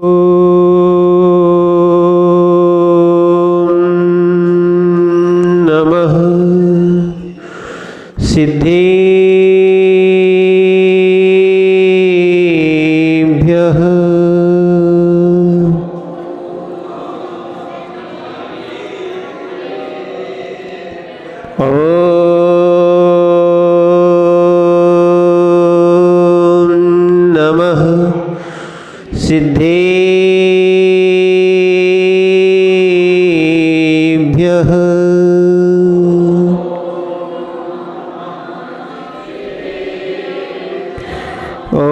नमः सिद्धेभ्यः। सिद्धेभ्यः। ॐ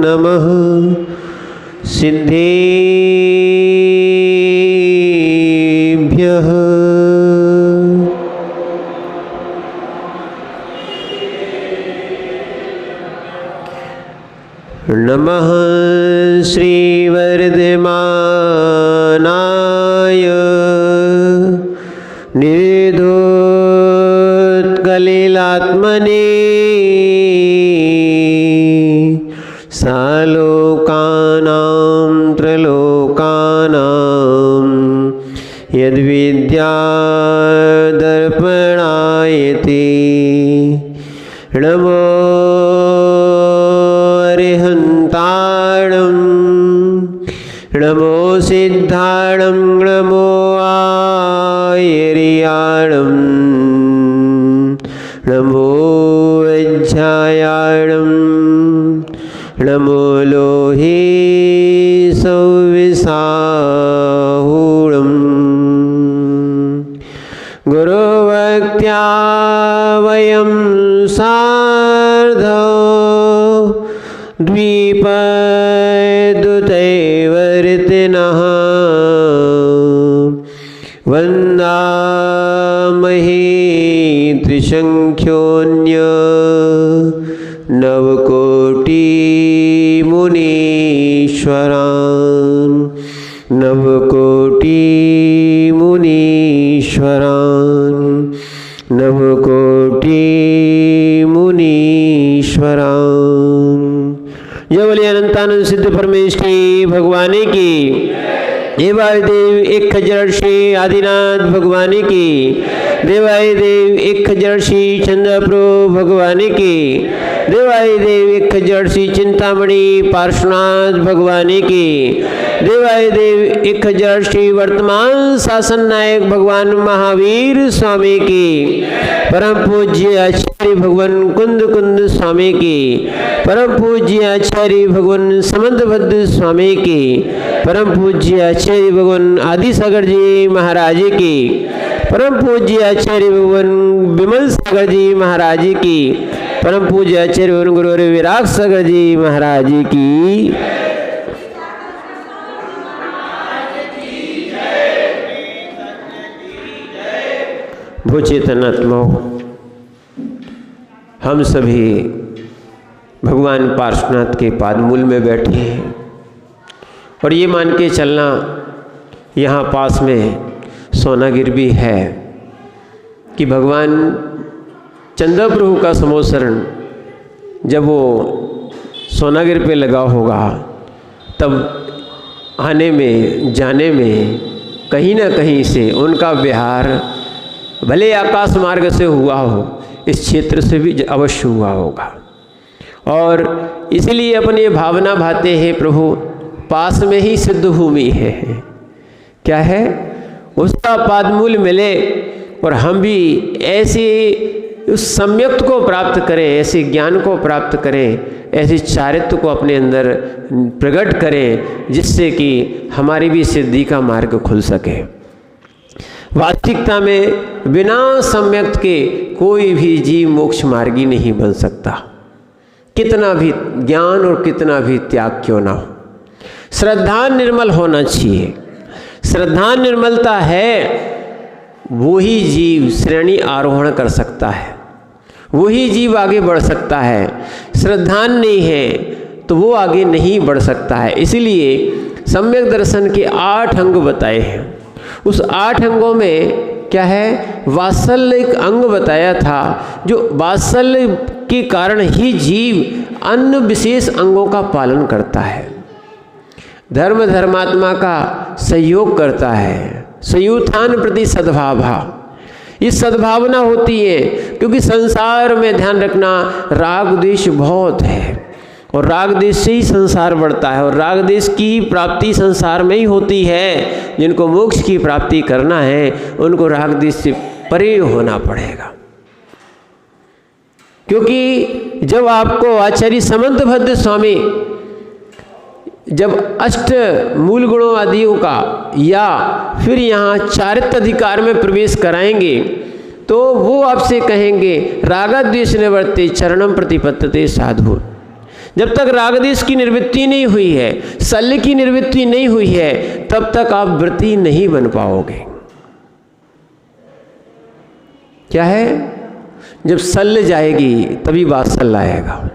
नमः सिद्धेभ्यः। नमः श्रीवर्धमानाय निर्धोत्कलिलात्मने सालोकानां त्रलोकानां यद्विद्यादर्पणायते। नमो अरिहन्ताणं नमो सिद्धाणं नमो आयर्याणं नमो वज्रायाणं नमो लोहे सौविसाहुणं। गुरुभक्त्या वयं सार्धौ द्विपदुतैवर्तिनः वन्दामहे त्रिसङ्ख्योऽन्य नवकोटिमुनीश्वरान् नवकोटिमुनीश्वरान् नवकोटिमुनीश्वरान्। जय बोलिए अनंतानंद सिद्ध परमेश्वरी भगवान की। देवादिदेव एक खजर श्री आदिनाथ भगवान की। देवादिदेव एक खजर श्री चंद्रप्रभु भगवान की। देवादिदेव एक खजर श्री चिंतामणि पार्श्वनाथ भगवान की। देवादिदेव एक खजर श्री वर्तमान शासन नायक भगवान महावीर स्वामी की। परम पूज्य आचार्य भगवान कुंद कुंद स्वामी की। परम पूज्य आचार्य भगवान समंतभद्र स्वामी की। परम पूज्य आचार्य भगवान आदि सागर जी महाराज की। परम पूज्य आचार्य भगवान विमल सागर जी महाराज की। परम पूज्य आचार्य भगवान गुरु विराग सागर जी महाराज की। भूचेतनात्माओं, हम सभी भगवान पार्श्वनाथ के पादमूल में बैठे हैं और ये मान के चलना यहाँ पास में सोनागिर भी है कि भगवान चंद्रप्रभु का समोसरण जब वो सोनागिर पे लगा होगा तब आने में जाने में कहीं ना कहीं से उनका विहार भले आकाश मार्ग से हुआ हो, इस क्षेत्र से भी अवश्य हुआ होगा। और इसलिए अपन ये भावना भाते हैं प्रभु पास में ही सिद्ध भूमि है। क्या है? उसका पादमूल मिले और हम भी ऐसे उस सम्यक्त को प्राप्त करें, ऐसे ज्ञान को प्राप्त करें, ऐसे चारित्र्य को अपने अंदर प्रकट करें जिससे कि हमारी भी सिद्धि का मार्ग खुल सके। वास्तविकता में बिना सम्यक्त के कोई भी जीव मोक्ष मार्गी नहीं बन सकता, कितना भी ज्ञान और कितना भी त्याग क्यों ना हो। श्रद्धा निर्मल होना चाहिए। श्रद्धा निर्मलता है, वही जीव श्रेणी आरोहण कर सकता है, वही जीव आगे बढ़ सकता है। श्रद्धा नहीं है तो वो आगे नहीं बढ़ सकता है। इसलिए सम्यक दर्शन के 8 अंग बताए हैं। उस 8 अंगों में क्या है, वात्सल्य एक अंग बताया था, जो वात्सल्य के कारण ही जीव अन्य विशेष अंगों का पालन करता है, धर्म धर्मात्मा का सहयोग करता है, सयुत्थान प्रति सद्भावना, ये सद्भावना होती है। क्योंकि संसार में ध्यान रखना राग द्वेष बहुत है, और राग द्वेष से ही संसार बढ़ता है, और राग द्वेष की प्राप्ति संसार में ही होती है। जिनको मोक्ष की प्राप्ति करना है उनको राग द्वेष से परे होना पड़ेगा। क्योंकि जब आपको आचार्य समंतभद्र स्वामी जब अष्ट मूल गुणों आदियों का या फिर यहाँ चारित्र अधिकार में प्रवेश कराएंगे, तो वो आपसे कहेंगे रागद्वेष निवर्ते चरणम प्रतिपत्तते साधु। जब तक रागद्वेष की निवृत्ति नहीं हुई है, शल्य की निवृत्ति नहीं हुई है, तब तक आप व्रती नहीं बन पाओगे। क्या है, जब शल्य जाएगी तभी वात्सल्य आएगा।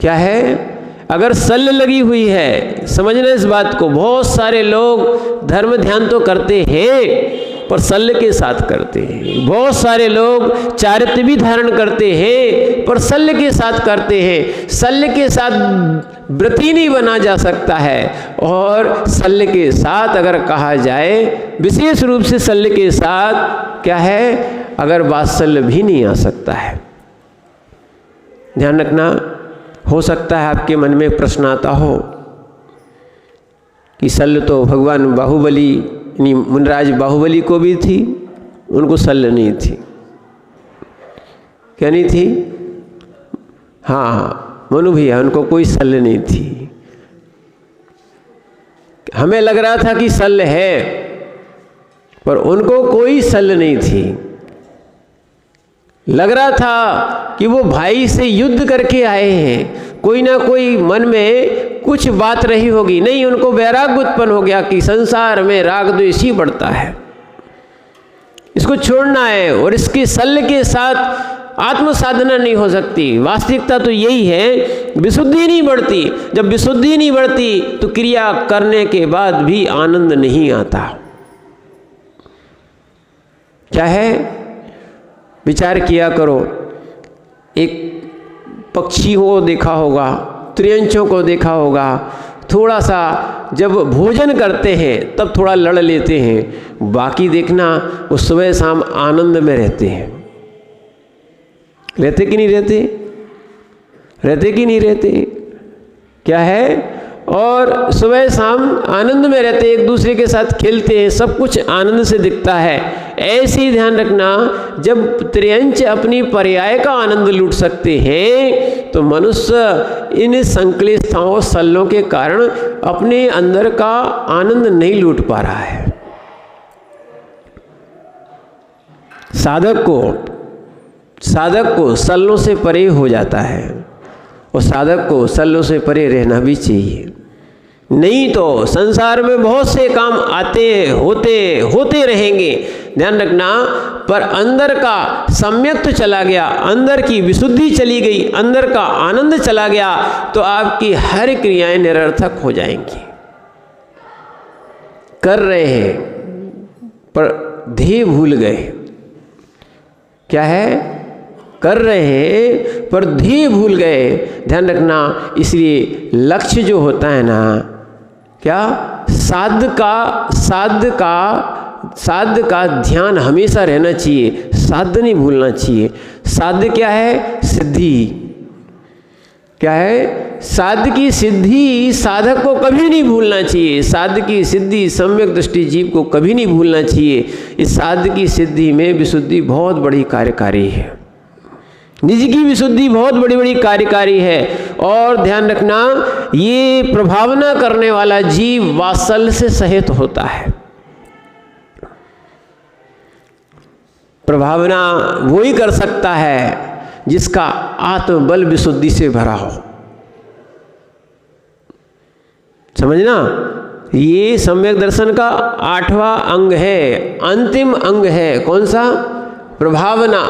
क्या है, अगर शल्य लगी हुई है, समझना इस बात को, बहुत सारे लोग धर्म ध्यान तो करते हैं पर शल्य के साथ करते हैं, बहुत सारे लोग चारित्र भी धारण करते हैं पर शल्य के साथ करते हैं। शल्य के साथ व्रती नहीं बना जा सकता है, और शल्य के साथ अगर कहा जाए, विशेष रूप से शल्य के साथ क्या है, अगर वात्सल्य भी नहीं आ सकता है। ध्यान रखना, हो सकता है आपके मन में प्रश्न आता हो कि शल्य तो भगवान बाहुबली यानी मुनराज बाहुबली को भी थी, उनको शल्य नहीं थी। क्या नहीं थी? हाँ, मनु भैया, उनको कोई शल्य नहीं थी। हमें लग रहा था कि शल्य है, पर उनको कोई शल्य नहीं थी। लग रहा था कि वो भाई से युद्ध करके आए हैं, कोई ना कोई मन में कुछ बात रही होगी। नहीं, उनको वैराग्य उत्पन्न हो गया कि संसार में राग द्वेष ही बढ़ता है, इसको छोड़ना है, और इसके शल्य के साथ आत्म साधना नहीं हो सकती। वास्तविकता तो यही है, विशुद्धि नहीं बढ़ती। जब विशुद्धि नहीं बढ़ती तो क्रिया करने के बाद भी आनंद नहीं आता। क्या है, विचार किया करो। एक पक्षी को देखा होगा, त्रियंचों को देखा होगा, थोड़ा सा जब भोजन करते हैं तब थोड़ा लड़ लेते हैं, बाकी देखना वो सुबह शाम आनंद में रहते हैं। रहते कि नहीं रहते? रहते कि नहीं रहते? क्या है, और सुबह शाम आनंद में रहते, एक दूसरे के साथ खेलते हैं, सब कुछ आनंद से दिखता है। ऐसे ही ध्यान रखना, जब त्रियंच अपनी पर्याय का आनंद लूट सकते हैं, तो मनुष्य इन संक्लिष्टताओं शल्यों के कारण अपने अंदर का आनंद नहीं लूट पा रहा है। साधक को शल्यों से परे हो जाता है, और साधक को शल्यों से परे रहना भी चाहिए। नहीं तो संसार में बहुत से काम आते होते रहेंगे, ध्यान रखना, पर अंदर का सम्यक चला गया, अंदर की विशुद्धि चली गई, अंदर का आनंद चला गया, तो आपकी हर क्रियाएं निरर्थक हो जाएंगी। कर रहे हैं पर ध्येय भूल गए। क्या है, कर रहे हैं पर ध्येय भूल गए। ध्यान रखना, इसलिए लक्ष्य जो होता है ना, क्या, साध्य का ध्यान हमेशा रहना चाहिए, साध्य नहीं भूलना चाहिए। साध्य क्या है? सिद्धि। क्या है? साध्य की सिद्धि साधक को कभी नहीं भूलना चाहिए। साध्य की सिद्धि सम्यक दृष्टि जीव को कभी नहीं भूलना चाहिए। इस साध्य की सिद्धि में विशुद्धि बहुत बड़ी कार्यकारी है, निज की विशुद्धि बहुत बड़ी बड़ी कार्यकारी है। और ध्यान रखना, ये प्रभावना करने वाला जीव वात्सल्य से सहित होता है। प्रभावना वो ही कर सकता है जिसका आत्मबल विशुद्धि से भरा हो। समझना, ये सम्यक दर्शन का 8वां अंग है, अंतिम अंग है। कौन सा? प्रभावना।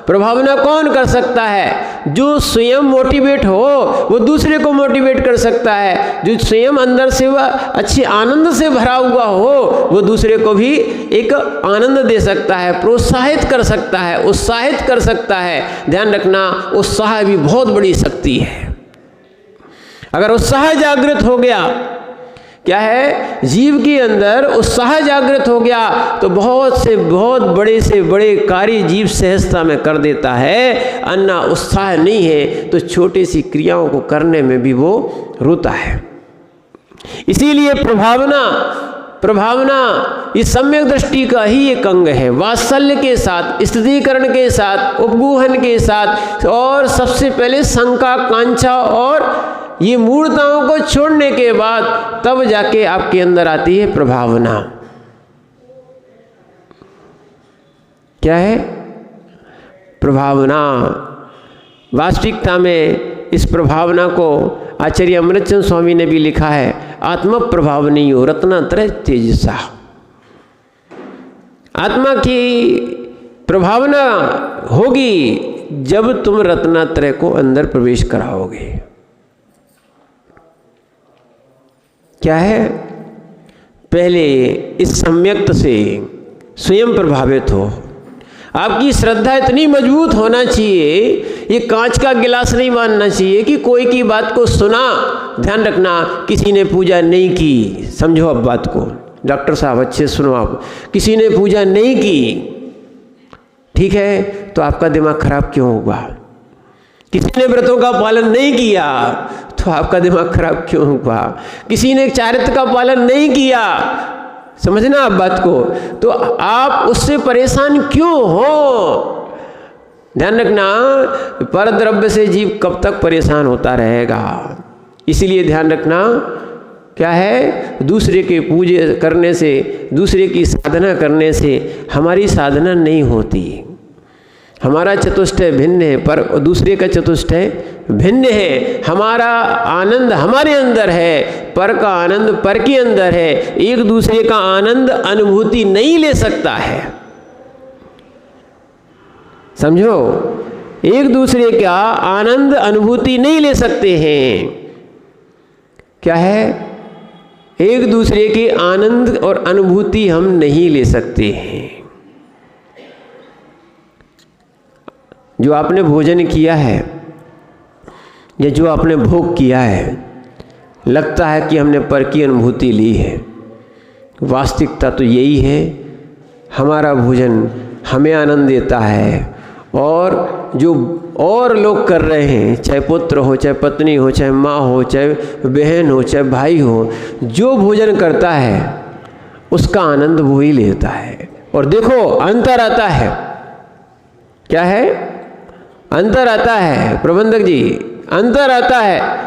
प्रभावना कौन कर सकता है? जो स्वयं मोटिवेट हो वो दूसरे को मोटिवेट कर सकता है। जो स्वयं अंदर से वह अच्छे आनंद से भरा हुआ हो वो दूसरे को भी एक आनंद दे सकता है, प्रोत्साहित कर सकता है, उत्साहित कर सकता है। ध्यान रखना, उत्साह भी बहुत बड़ी शक्ति है। अगर उत्साह जागृत हो गया, क्या है, जीव के अंदर उत्साह जागृत हो गया तो बहुत से बहुत बड़े से बड़े कार्य जीव सहजता में कर देता है। अन्ना उत्साह नहीं है तो छोटी सी क्रियाओं को करने में भी वो रोता है। इसीलिए प्रभावना इस सम्यक दृष्टि का ही एक अंग है। वात्सल्य के साथ, स्थितीकरण के साथ, उपगूहन के साथ और सबसे पहले शंका, कांक्षा और ये मूर्ताओं को छोड़ने के बाद तब जाके आपके अंदर आती है प्रभावना। क्या है प्रभावना? वास्तविकता में इस प्रभावना को आचार्य अमृतचंद स्वामी ने भी लिखा है, आत्म प्रभावनीयो रत्नात्रय तेजसा। आत्मा की प्रभावना होगी जब तुम रत्नात्रय को अंदर प्रवेश कराओगे। क्या है? पहले इस सम्यक्त से स्वयं प्रभावित हो। आपकी श्रद्धा इतनी मजबूत होना चाहिए, ये कांच का गिलास नहीं मानना चाहिए कि कोई की बात को सुना। ध्यान रखना, किसी ने पूजा नहीं की, समझो अब बात को, डॉक्टर साहब अच्छे सुनो आप, किसी ने पूजा नहीं की, ठीक है, तो आपका दिमाग खराब क्यों होगा? किसी ने व्रतों का पालन नहीं किया तो आपका दिमाग खराब क्यों हुआ? किसी ने चारित्र का पालन नहीं किया, समझना आप बात को, तो आप उससे परेशान क्यों हो? ध्यान रखना, पर द्रव्य से जीव कब तक परेशान होता रहेगा। इसीलिए ध्यान रखना, क्या है, दूसरे के पूजे करने से, दूसरे की साधना करने से हमारी साधना नहीं होती। हमारा चतुष्टय भिन्न है पर दूसरे का चतुष्टय भिन्न है। हमारा आनंद हमारे अंदर है, पर का आनंद पर के अंदर है। एक दूसरे का आनंद अनुभूति नहीं ले सकता है, समझो, एक दूसरे का आनंद अनुभूति नहीं ले सकते हैं। क्या है? एक दूसरे के आनंद और अनुभूति हम नहीं ले सकते हैं। जो आपने भोजन किया है या जो आपने भोग किया है, लगता है कि हमने पर की अनुभूति ली है। वास्तविकता तो यही है, हमारा भोजन हमें आनंद देता है और जो और लोग कर रहे हैं, चाहे पुत्र हो, चाहे पत्नी हो, चाहे माँ हो, चाहे बहन हो, चाहे भाई हो, जो भोजन करता है उसका आनंद वो ही लेता है। और देखो अंतर आता है, क्या है? अंतर आता है प्रबंधक जी, अंतर आता है।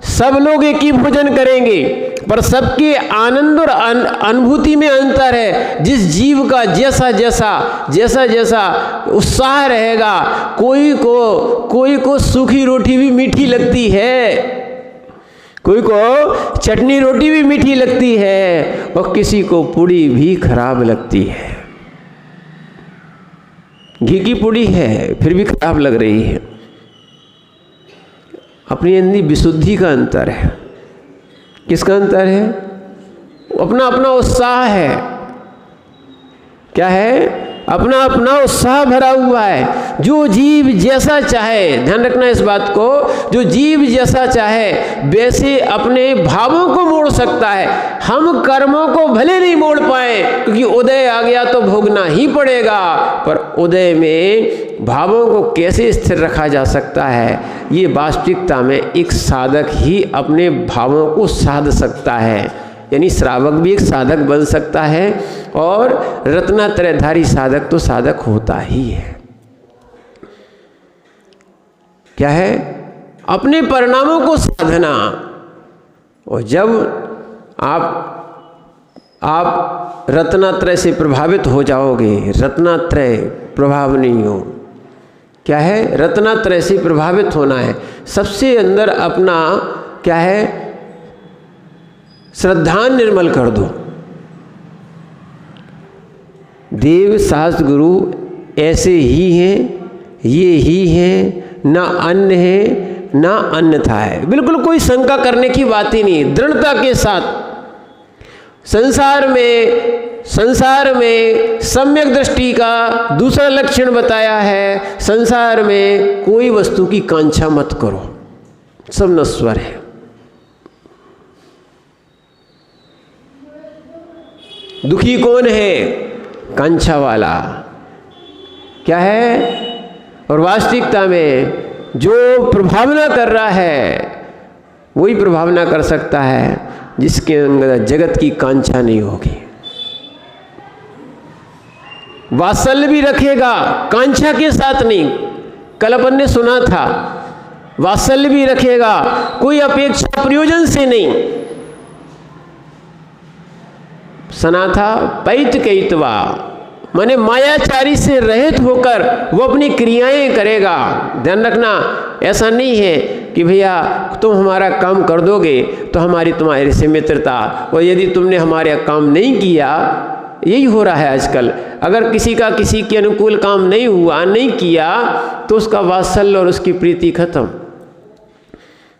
सब लोग एक ही भोजन करेंगे पर सबके आनंद और अनुभूति में अंतर है। जिस जीव का जैसा जैसा उत्साह रहेगा, कोई को सूखी रोटी भी मीठी लगती है, कोई को चटनी रोटी भी मीठी लगती है और किसी को पूड़ी भी खराब लगती है। घी की पूड़ी है फिर भी खराब लग रही है। अपनी अंदर विशुद्धि का अंतर है। किसका अंतर है? अपना अपना उत्साह है। क्या है? अपना अपना उत्साह भरा हुआ है। जो जीव जैसा चाहे, ध्यान रखना इस बात को, जो जीव जैसा चाहे वैसे अपने भावों को मोड़ सकता है। हम कर्मों को भले नहीं मोड़ पाए क्योंकि उदय आ गया तो भोगना ही पड़ेगा, पर उदय में भावों को कैसे स्थिर रखा जा सकता है, ये वास्तविकता में एक साधक ही अपने भावों को साध सकता है। यानी श्रावक भी एक साधक बन सकता है और रत्नात्रयधारी साधक तो साधक होता ही है। क्या है? अपने परिणामों को साधना। और जब आप रत्नात्रय से प्रभावित हो जाओगे, रत्नात्रय प्रभावनीय हो। क्या है? रत्नात्रय से प्रभावित होना है। सबसे अंदर अपना क्या है? श्रद्धा निर्मल कर दो। देव शास्त्र गुरु ऐसे ही हैं ये ही है, ना अन्य है ना अन्यथा है। बिल्कुल कोई शंका करने की बात ही नहीं, दृढ़ता के साथ संसार में सम्यक दृष्टि का दूसरा लक्षण बताया है, संसार में कोई वस्तु की कांक्षा मत करो, सब नश्वर है। दुखी कौन है? कांक्षा वाला। क्या है? और वास्तविकता में जो प्रभावना कर रहा है वही प्रभावना कर सकता है जिसके अंदर जगत की कांक्षा नहीं होगी। वात्सल्य भी रखेगा, कांक्षा के साथ नहीं। कल अपन ने सुना था, वात्सल्य भी रखेगा, कोई अपेक्षा प्रयोजन से नहीं। सुना था पैत कईतवा, माने मायाचारी से रहित होकर वो अपनी क्रियाएं करेगा। ध्यान रखना, ऐसा नहीं है कि भैया तुम हमारा काम कर दोगे तो हमारी तुम्हारे से मित्रता, और यदि तुमने हमारा काम नहीं किया, यही हो रहा है आजकल। अगर किसी का किसी के अनुकूल काम नहीं हुआ, नहीं किया, तो उसका वात्सल्य और उसकी प्रीति खत्म।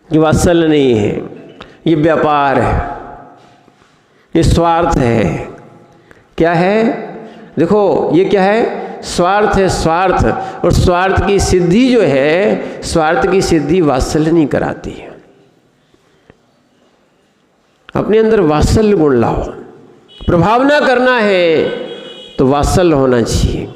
ये वात्सल्य नहीं है, ये व्यापार है, ये स्वार्थ है। क्या है? देखो ये क्या है? स्वार्थ है, स्वार्थ। और स्वार्थ की सिद्धि जो है, स्वार्थ की सिद्धि वात्सल्य नहीं कराती है। अपने अंदर वात्सल्य गुण लाओ। प्रभावना करना है तो वात्सल्य होना चाहिए,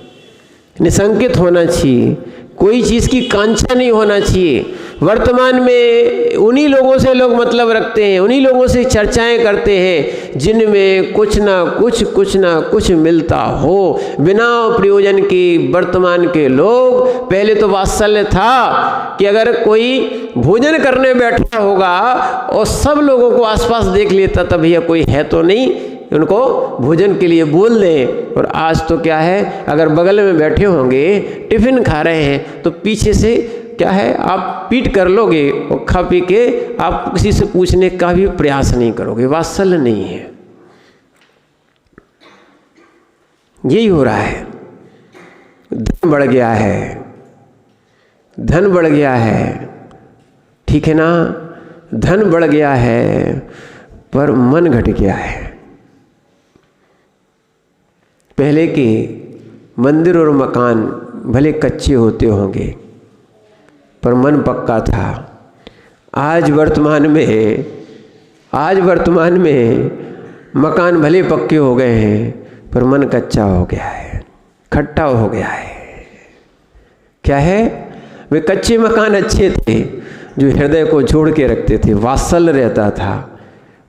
निसंकित होना चाहिए, कोई चीज़ की कांक्षा नहीं होना चाहिए। वर्तमान में उन्हीं लोगों से लोग मतलब रखते हैं, उन्हीं लोगों से चर्चाएं करते हैं जिनमें कुछ ना कुछ मिलता हो, बिना प्रयोजन के। वर्तमान के लोग, पहले तो वात्सल्य था कि अगर कोई भोजन करने बैठा होगा और सब लोगों को आसपास देख लेता, तब भैया कोई है तो नहीं, उनको भोजन के लिए बोल दें। और आज तो क्या है, अगर बगल में बैठे होंगे, टिफिन खा रहे हैं, तो पीछे से क्या है, आप पीट कर लोगे और खा पी के आप किसी से पूछने का भी प्रयास नहीं करोगे। वात्सल्य नहीं है, यही हो रहा है। धन बढ़ गया है, धन बढ़ गया है, ठीक है ना, धन बढ़ गया है, पर मन घट गया है। पहले के मंदिर और मकान भले कच्चे होते होंगे, पर मन पक्का था। आज वर्तमान में मकान भले पक्के हो गए हैं, पर मन कच्चा हो गया है, खट्टा हो गया है। क्या है? वे कच्चे मकान अच्छे थे जो हृदय को जोड़ के रखते थे, वात्सल्य रहता था।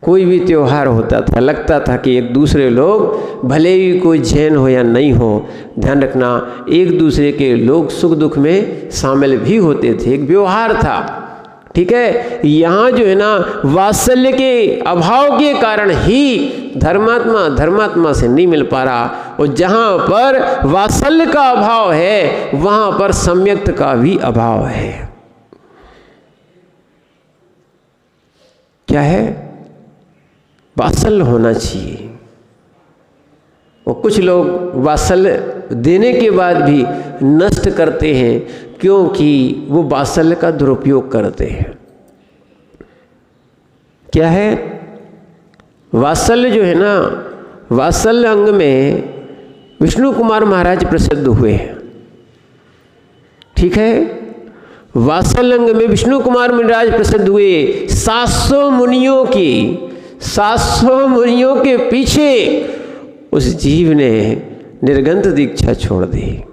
कोई भी त्योहार होता था, लगता था कि एक दूसरे लोग, भले ही कोई जैन हो या नहीं हो, ध्यान रखना, एक दूसरे के लोग सुख दुख में शामिल भी होते थे, एक व्यवहार था। ठीक है, यहाँ जो है ना, वात्सल्य के अभाव के कारण ही धर्मात्मा से नहीं मिल पा रहा। और जहाँ पर वात्सल्य का अभाव है, वहाँ पर सम्यक्त का भी अभाव है। क्या है? वात्सल्य होना चाहिए। और कुछ लोग वात्सल्य देने के बाद भी नष्ट करते हैं, क्योंकि वो वात्सल्य का दुरुपयोग करते हैं। क्या है? वात्सल्य जो है ना, वात्सल्य अंग में विष्णु कुमार महाराज प्रसिद्ध हुए हैं। ठीक है, वात्सल्य अंग में विष्णु कुमार महाराज प्रसिद्ध हुए। 700 मुनियों के पीछे उस जीव ने निर्गंथ दीक्षा छोड़ दी।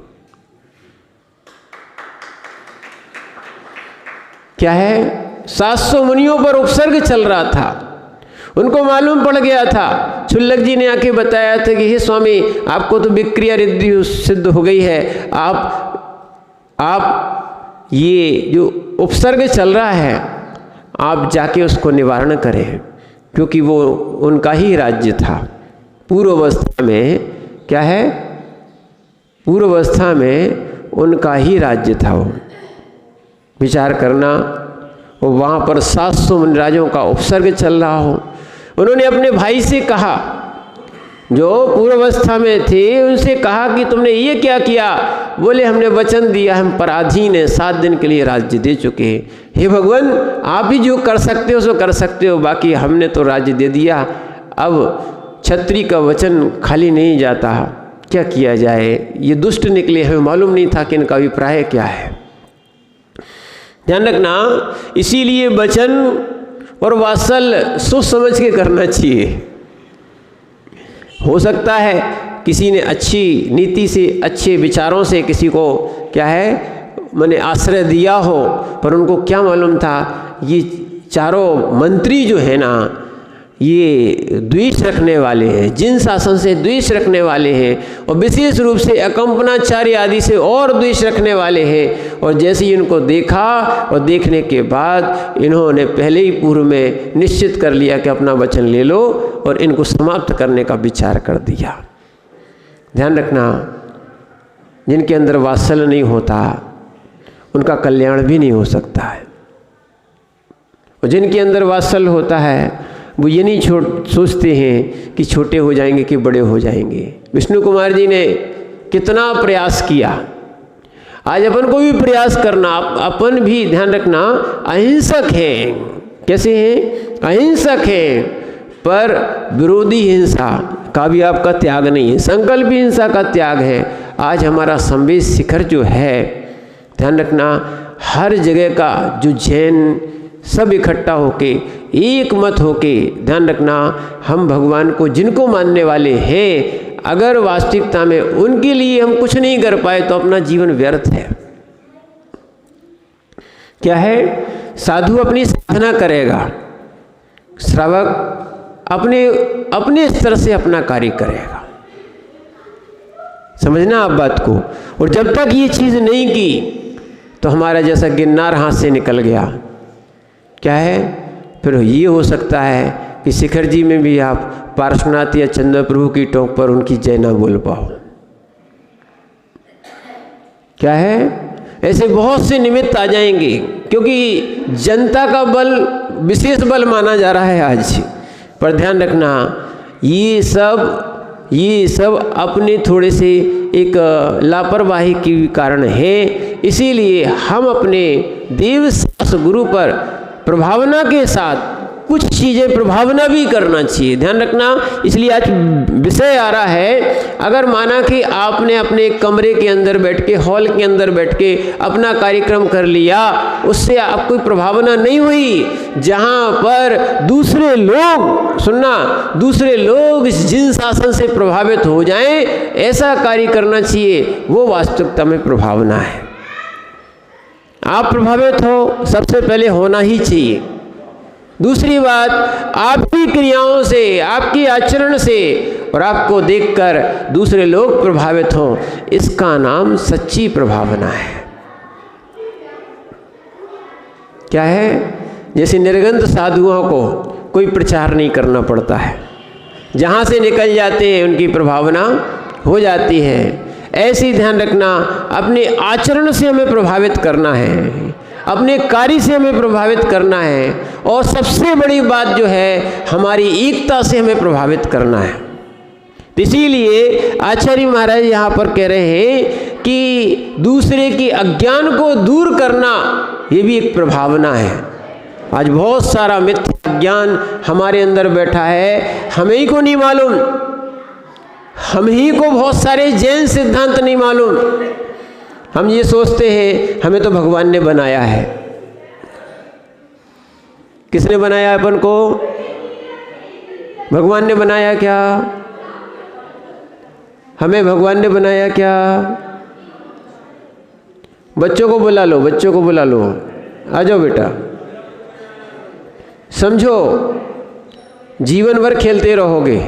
क्या है? 700 मुनियों पर उपसर्ग चल रहा था। उनको मालूम पड़ गया था, छुल्लक जी ने आके बताया था कि हे स्वामी, आपको तो विक्रिया रिद्धि सिद्ध हो गई है, आप ये जो उपसर्ग चल रहा है, आप जाके उसको निवारण करें, क्योंकि वो उनका ही राज्य था। पूर्वावस्था में क्या है? पूर्वावस्था में उनका ही राज्य था वो। विचार करना, वो वहाँ पर 700 मुनिराजों का उपसर्ग चल रहा हो। उन्होंने अपने भाई से कहा जो पूर्वावस्था में थे उनसे कहा कि तुमने ये क्या किया? बोले हमने वचन दिया, हम पराधीन हैं, 7 दिन के लिए राज्य दे चुके हैं। हे भगवान, आप ही जो कर सकते हो सो कर सकते हो, बाकी हमने तो राज्य दे दिया। अब क्षत्रिय का वचन खाली नहीं जाता, क्या किया जाए? ये दुष्ट निकले, हमें मालूम नहीं था कि इनका अभिप्राय क्या है। ध्यान रखना, इसीलिए वचन और वात्सल्य सोच समझ के करना चाहिए। हो सकता है किसी ने अच्छी नीति से, अच्छे विचारों से किसी को क्या है मैंने आश्रय दिया हो, पर उनको क्या मालूम था ये चारों मंत्री जो है ना, ये द्वेष रखने वाले हैं, जिन शासन से द्वेष रखने वाले हैं, और विशेष रूप से अकंपनाचार्य आदि से और द्वेष रखने वाले हैं। और जैसे ही इनको देखा और देखने के बाद इन्होंने पहले ही पूर्व में निश्चित कर लिया कि अपना वचन ले लो, और इनको समाप्त करने का विचार कर दिया। ध्यान रखना, जिनके अंदर वात्सल्य नहीं होता उनका कल्याण भी नहीं हो सकता है, और जिनके अंदर वात्सल्य होता है वो ये नहीं सोचते हैं कि छोटे हो जाएंगे कि बड़े हो जाएंगे। विष्णु कुमार जी ने कितना प्रयास किया, आज अपन को भी प्रयास करना। अपन भी ध्यान रखना, अहिंसक हैं। कैसे हैं? अहिंसक हैं, पर विरोधी हिंसा का भी आपका त्याग नहीं है, संकल्प हिंसा का त्याग है। आज हमारा संवेद शिखर जो है, ध्यान रखना, हर जगह का जो जैन सब इकट्ठा होके एक मत होके, ध्यान रखना, हम भगवान को जिनको मानने वाले हैं, अगर वास्तविकता में उनके लिए हम कुछ नहीं कर पाए तो अपना जीवन व्यर्थ है। क्या है? साधु अपनी साधना करेगा, श्रावक अपने स्तर से अपना कार्य करेगा। समझना आप बात को। और जब तक ये चीज़ नहीं की तो हमारा जैसा गिरनार हाथ से निकल गया। क्या है? फिर ये हो सकता है कि शिखर जी में भी आप पार्श्वनाथ या चंद्र प्रभु की टोक पर उनकी जय ना बोल पाओ। क्या है? ऐसे बहुत से निमित्त आ जाएंगे, क्योंकि जनता का बल विशेष बल माना जा रहा है आज। पर ध्यान रखना, ये सब अपने थोड़े से एक लापरवाही के कारण है। इसीलिए हम अपने देव शास्त्र गुरु पर प्रभावना के साथ कुछ चीज़ें प्रभावना भी करना चाहिए। ध्यान रखना, इसलिए आज विषय आ रहा है। अगर माना कि आपने अपने कमरे के अंदर बैठ के, हॉल के अंदर बैठ के अपना कार्यक्रम कर लिया, उससे आप कोई प्रभावना नहीं हुई। जहाँ पर दूसरे लोग, सुनना, दूसरे लोग जिन शासन से प्रभावित हो जाएं, ऐसा कार्य करना चाहिए, वो वास्तविकता में प्रभावना है। आप प्रभावित हो, सबसे पहले होना ही चाहिए। दूसरी बात, आपकी क्रियाओं से, आपके आचरण से और आपको देखकर दूसरे लोग प्रभावित हों, इसका नाम सच्ची प्रभावना है। क्या है? जैसे निर्गंत साधुओं को कोई प्रचार नहीं करना पड़ता है, जहाँ से निकल जाते हैं उनकी प्रभावना हो जाती है। ऐसे ही ध्यान रखना, अपने आचरण से हमें प्रभावित करना है, अपने कार्य से हमें प्रभावित करना है, और सबसे बड़ी बात जो है, हमारी एकता से हमें प्रभावित करना है। इसीलिए आचार्य महाराज यहाँ पर कह रहे हैं कि दूसरे के अज्ञान को दूर करना, ये भी एक प्रभावना है। आज बहुत सारा मिथ्या ज्ञान हमारे अंदर बैठा है, हमें ही को नहीं मालूम, हम ही को बहुत सारे जैन सिद्धांत नहीं मालूम। हम ये सोचते हैं हमें तो भगवान ने बनाया है। किसने बनाया अपन को? भगवान ने बनाया क्या? हमें भगवान ने बनाया क्या? बच्चों को बुला लो, बच्चों को बुला लो, आ जाओ बेटा। समझो, जीवन भर खेलते रहोगे।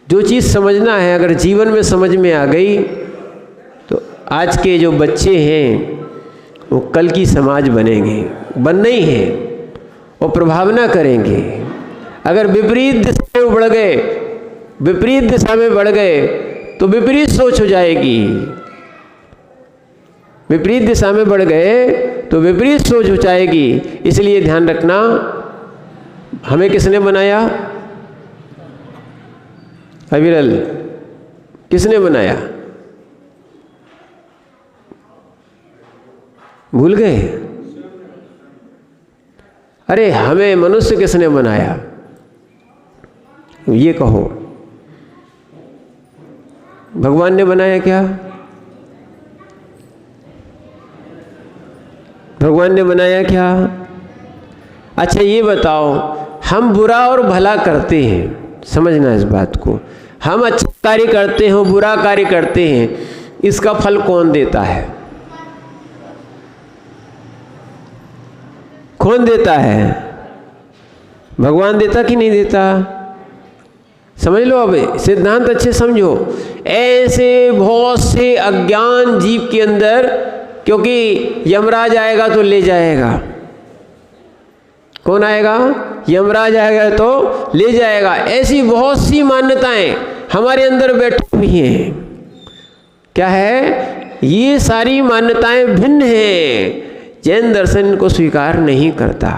जो चीज़ समझना है, अगर जीवन में समझ में आ गई तो आज के जो बच्चे हैं वो कल की समाज बनेंगे, बनना ही है, वो प्रभावना करेंगे। अगर विपरीत दिशा में बढ़ गए, विपरीत दिशा में बढ़ गए तो विपरीत सोच हो जाएगी। विपरीत दिशा में बढ़ गए तो विपरीत सोच हो जाएगी। इसलिए ध्यान रखना, हमें किसने बनाया? अविरल किसने बनाया? भूल गए? अरे हमें मनुष्य किसने बनाया ये कहो। भगवान ने बनाया क्या? भगवान ने बनाया क्या? अच्छा ये बताओ, हम बुरा और भला करते हैं, समझना इस बात को। हम अच्छा कार्य करते हैं, बुरा कार्य करते हैं, इसका फल कौन देता है? कौन देता है? भगवान देता कि नहीं देता? समझ लो, अब सिद्धांत अच्छे समझो। ऐसे बहुत से अज्ञान जीव के अंदर, क्योंकि यमराज आएगा तो ले जाएगा। कौन आएगा? यमराज आएगा तो ले जाएगा। ऐसी बहुत सी मान्यताएं हमारे अंदर बैठी हुई हैं। क्या है? ये सारी मान्यताएं भिन्न हैं। जैन दर्शन को स्वीकार नहीं करता।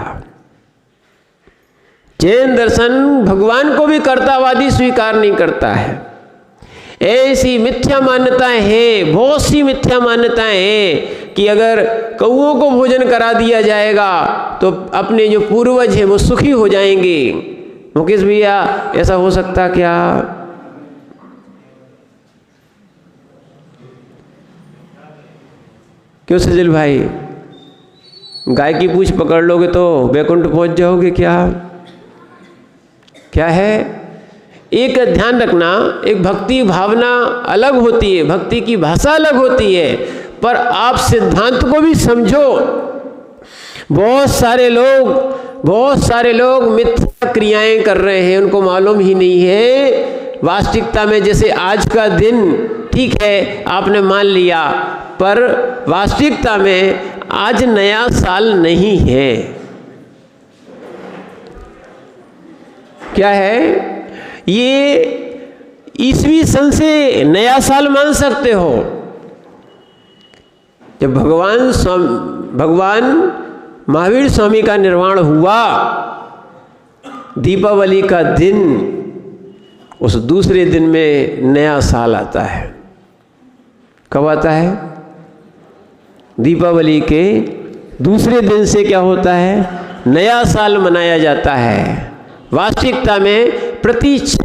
जैन दर्शन भगवान को भी कर्तावादी स्वीकार नहीं करता है। ऐसी मिथ्या मान्यताएं हैं, बहुत सी मिथ्या मान्यताएं हैं कि अगर कौओं को भोजन करा दिया जाएगा तो अपने जो पूर्वज हैं वो सुखी हो जाएंगे। मुकेश भैया, ऐसा हो सकता क्या? क्यों सजल भाई, गाय की पूंछ पकड़ लोगे तो वैकुंठ पहुंच जाओगे क्या? क्या है? एक ध्यान रखना, एक भक्ति भावना अलग होती है, भक्ति की भाषा अलग होती है, पर आप सिद्धांत को भी समझो। बहुत सारे लोग मिथ्या क्रियाएं कर रहे हैं, उनको मालूम ही नहीं है वास्तविकता में। जैसे आज का दिन ठीक है आपने मान लिया, पर वास्तविकता में आज नया साल नहीं है। क्या है? ये ईसवी सन से नया साल मान सकते हो। जब भगवान महावीर स्वामी का निर्वाण हुआ, दीपावली का दिन, उस दूसरे दिन में नया साल आता है। कब आता है? दीपावली के दूसरे दिन से क्या होता है? नया साल मनाया जाता है। वास्तविकता में प्रति क्षण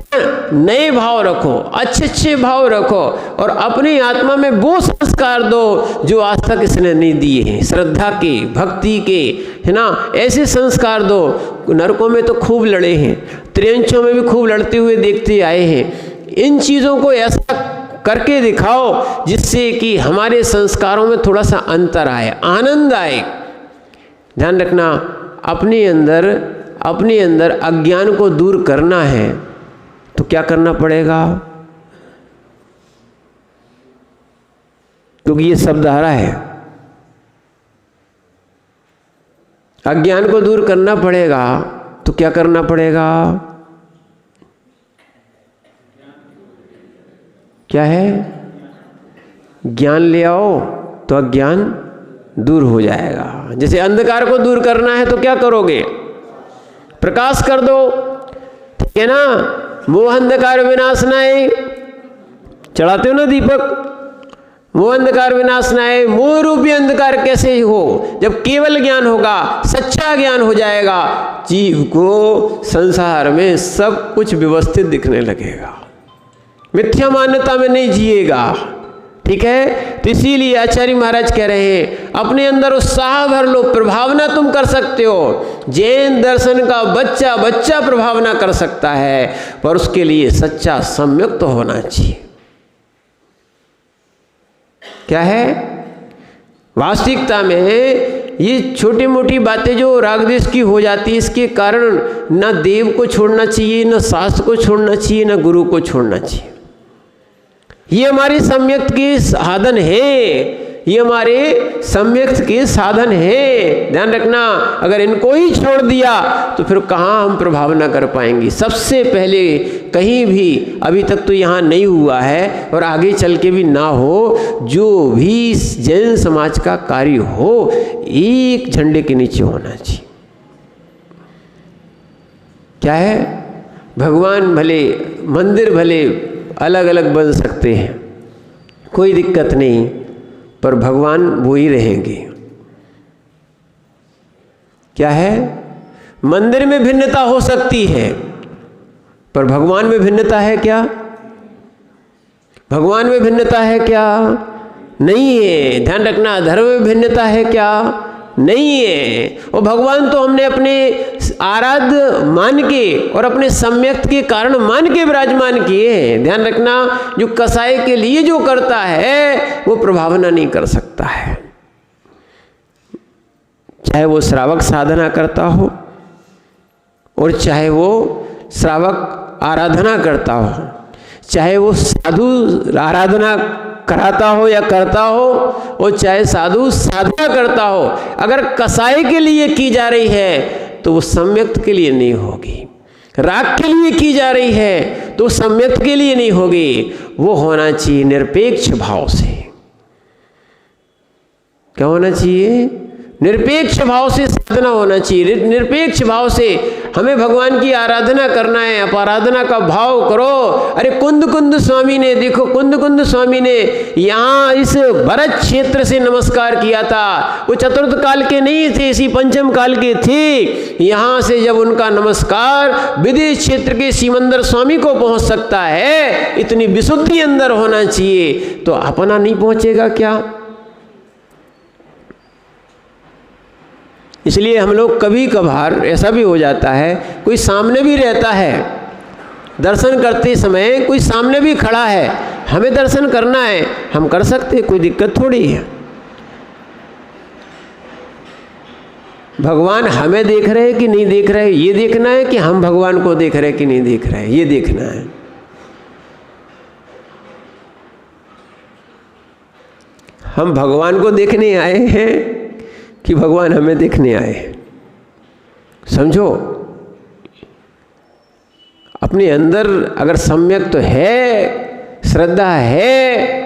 नए भाव रखो, अच्छे भाव रखो और अपनी आत्मा में वो संस्कार दो जो आज तक इसने नहीं दिए हैं। श्रद्धा के, भक्ति के, है ना, ऐसे संस्कार दो। नरकों में तो खूब लड़े हैं, त्रियंचों में भी खूब लड़ते हुए देखते आए हैं। इन चीज़ों को ऐसा करके दिखाओ जिससे कि हमारे संस्कारों में थोड़ा सा अंतर आए, आनंद आए। ध्यान रखना, अपने अंदर अज्ञान को दूर करना है तो क्या करना पड़ेगा? क्योंकि ये शब्दहारा है। अज्ञान को दूर करना पड़ेगा तो क्या करना पड़ेगा? क्या है? ज्ञान ले आओ तो अज्ञान दूर हो जाएगा। जैसे अंधकार को दूर करना है तो क्या करोगे? प्रकाश कर दो, ठीक है ना। मोह अंधकार विनाशनाय, चढ़ाते हो ना दीपक। मोह अंधकार विनाशनाय, मोह रूपी अंधकार कैसे हो? जब केवल ज्ञान होगा, सच्चा ज्ञान हो जाएगा, जीव को संसार में सब कुछ व्यवस्थित दिखने लगेगा, मिथ्या मान्यता में नहीं जिएगा। ठीक है, तो इसीलिए आचार्य महाराज कह रहे हैं अपने अंदर उत्साह भर लो, प्रभावना तुम कर सकते हो। जैन दर्शन का बच्चा प्रभावना कर सकता है, पर उसके लिए सच्चा सम्यक तो होना चाहिए। क्या है? वास्तविकता में ये छोटी मोटी बातें जो रागद्वेष की हो जाती है, इसके कारण न देव को छोड़ना चाहिए, न शास्त्र को छोड़ना चाहिए, न गुरु को छोड़ना चाहिए। ये हमारे सम्यक के साधन है, ये हमारे सम्यक के साधन है। ध्यान रखना, अगर इनको ही छोड़ दिया तो फिर कहाँ हम प्रभावना कर पाएंगे। सबसे पहले कहीं भी अभी तक तो यहाँ नहीं हुआ है और आगे चल के भी ना हो, जो भी जैन समाज का कार्य हो एक झंडे के नीचे होना चाहिए। क्या है? भगवान भले मंदिर भले अलग अलग बन सकते हैं, कोई दिक्कत नहीं, पर भगवान वो ही रहेंगे। क्या है? मंदिर में भिन्नता हो सकती है, पर भगवान में भिन्नता है क्या? भगवान में भिन्नता है क्या? नहीं है। ध्यान रखना, धर्म में भिन्नता है क्या? नहीं है। और भगवान तो हमने अपने आराध्य मान के और अपने सम्यक्त के कारण मान के विराजमान किए हैं। ध्यान रखना, जो कसाई के लिए जो करता है वो प्रभावना नहीं कर सकता है, चाहे वो श्रावक साधना करता हो और चाहे वो श्रावक आराधना करता हो, चाहे वो साधु आराधना कराता हो या करता हो, और चाहे साधु साधना करता हो। अगर कसाई के लिए की जा रही है तो वो सम्यक्त के लिए नहीं होगी। राग के लिए की जा रही है तो सम्यक्त के लिए नहीं होगी। वो होना चाहिए निरपेक्ष भाव से। क्या होना चाहिए? निरपेक्ष भाव से साधना होना चाहिए। निरपेक्ष भाव से हमें भगवान की आराधना करना है। आप आराधना का भाव करो। अरे कुंद स्वामी ने, देखो कुंद स्वामी ने यहाँ इस भरत क्षेत्र से नमस्कार किया था। वो चतुर्थ काल के नहीं थे, इसी पंचम काल के थे। यहाँ से जब उनका नमस्कार विदेश क्षेत्र के सिमंदर स्वामी को पहुँच सकता है, इतनी विशुद्धि अंदर होना चाहिए, तो अपना नहीं पहुँचेगा क्या? इसलिए हम लोग कभी कभार ऐसा भी हो जाता है, कोई सामने भी रहता है, दर्शन करते समय कोई सामने भी खड़ा है, हमें दर्शन करना है, हम कर सकते, कोई दिक्कत थोड़ी है। भगवान हमें देख रहे कि नहीं देख रहे ये देखना है, कि हम भगवान को देख रहे कि नहीं देख रहे ये देखना है। हम भगवान को देखने आए हैं कि भगवान हमें देखने आए? समझो, अपने अंदर अगर सम्यक तो है, श्रद्धा है,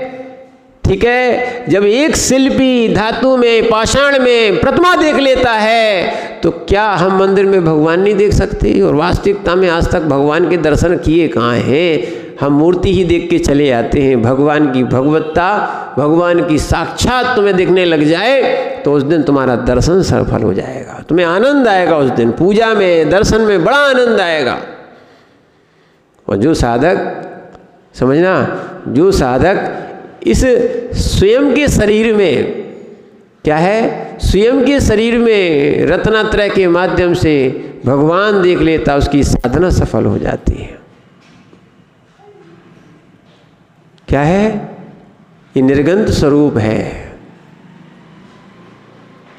ठीक है। जब एक शिल्पी धातु में, पाषाण में प्रतिमा देख लेता है, तो क्या हम मंदिर में भगवान नहीं देख सकते? और वास्तविकता में आज तक भगवान के दर्शन किए कहाँ हैं? हम मूर्ति ही देख के चले आते हैं। भगवान की भगवत्ता, भगवान की साक्षात तुम्हें दिखने लग जाए तो उस दिन तुम्हारा दर्शन सफल हो जाएगा, तुम्हें आनंद आएगा। उस दिन पूजा में, दर्शन में बड़ा आनंद आएगा। और जो साधक, समझना, जो साधक इस स्वयं के शरीर में, क्या है, स्वयं के शरीर में रत्नात्रय के माध्यम से भगवान देख लेता, उसकी साधना सफल हो जाती है। क्या है? ये निर्गंत स्वरूप है।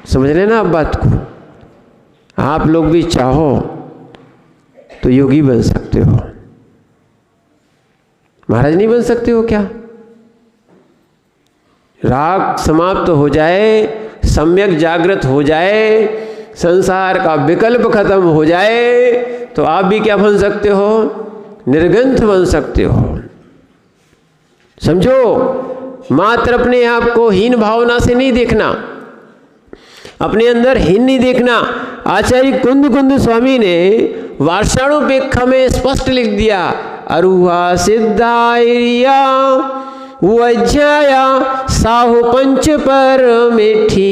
समझ लेना आप बात को। आप लोग भी चाहो तो योगी बन सकते हो। महाराज नहीं बन सकते हो क्या? राग समाप्त हो जाए, सम्यक जागृत हो जाए, संसार का विकल्प खत्म हो जाए, तो आप भी क्या बन सकते हो? निर्गंथ बन सकते हो। समझो, मात्र अपने आप को हीन भावना से नहीं देखना, अपने अंदर हीन नहीं देखना। आचार्य कुंद स्वामी ने वार्षाणुपेक्षा में स्पष्ट लिख दिया, अरुहा सिद्धाइरिया वज्जाया साहु पंच पर मिठी